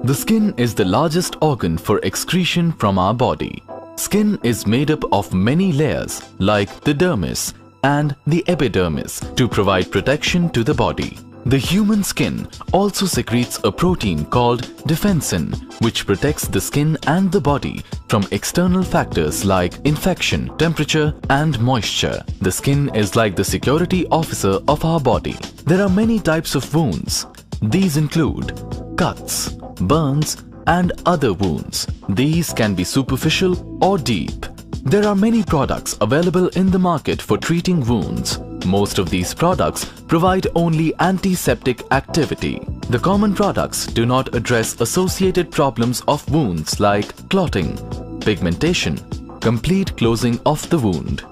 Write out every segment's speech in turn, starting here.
The skin is the largest organ for excretion from our body. Skin is made up of many layers like the dermis and the epidermis to provide protection to the body. The human skin also secretes a protein called defensin, which protects the skin and the body from external factors like infection, temperature, and moisture. The skin is like the security officer of our body. There are many types of wounds. These include cuts, burns, and other wounds. These can be superficial or deep. There are many products available in the market for treating wounds. Most of these products provide only antiseptic activity. The common products do not address associated problems of wounds like clotting, pigmentation, complete closing of the wound.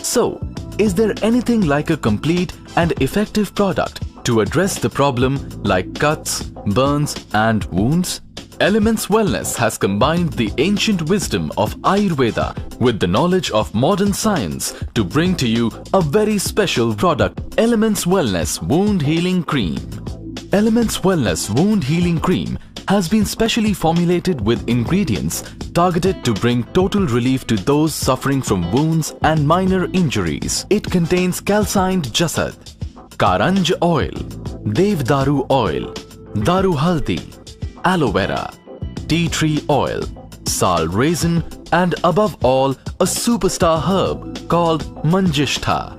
So, is there anything like a complete and effective product to address the problem like cuts, burns, and wounds? Elements Wellness has combined the ancient wisdom of Ayurveda with the knowledge of modern science to bring to you a very special product, Elements Wellness Wound Healing Cream. Elements Wellness Wound Healing Cream has been specially formulated with ingredients targeted to bring total relief to those suffering from wounds and minor injuries. It contains calcined jasad, karanj oil, devdaru oil, daru haldi, aloe vera, tea tree oil, sal raisin, and above all, a superstar herb called Manjishtha.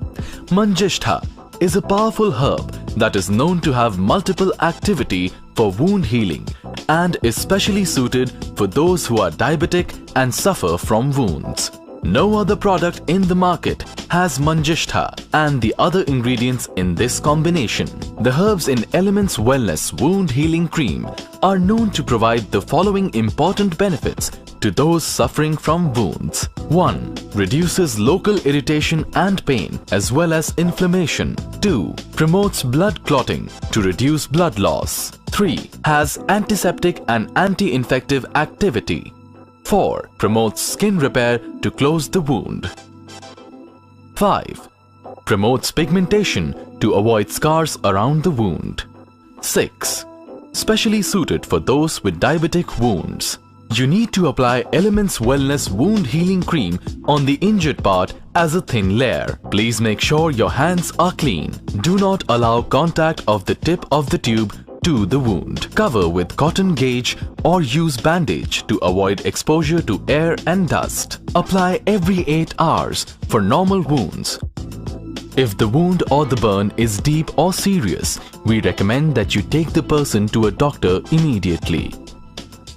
Manjishtha is a powerful herb that is known to have multiple activity for wound healing and is specially suited for those who are diabetic and suffer from wounds. No other product in the market has Manjishtha and the other ingredients in this combination. The herbs in Elements Wellness Wound Healing Cream are known to provide the following important benefits to those suffering from wounds. 1. Reduces local irritation and pain as well as inflammation. 2. Promotes blood clotting to reduce blood loss. 3. Has antiseptic and anti-infective activity. 4. Promotes skin repair to close the wound. 5. Promotes pigmentation to avoid scars around the wound. 6. Specially suited for those with diabetic wounds. You need to apply Elements Wellness Wound Healing Cream on the injured part as a thin layer. Please make sure your hands are clean. Do not allow contact of the tip of the tube to the wound. Cover with cotton gauze or use bandage to avoid exposure to air and dust. Apply every 8 hours for normal wounds. If the wound or the burn is deep or serious, we recommend that you take the person to a doctor immediately.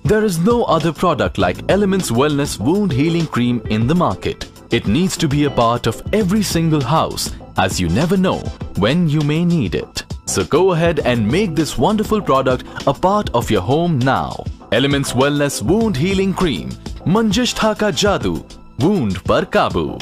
There is no other product like Elements Wellness Wound Healing Cream in the market. It needs to be a part of every single house as you never know when you may need it. So go ahead and make this wonderful product a part of your home now. Elements Wellness Wound Healing Cream, Manjishtha ka jadoo, wound par kabu.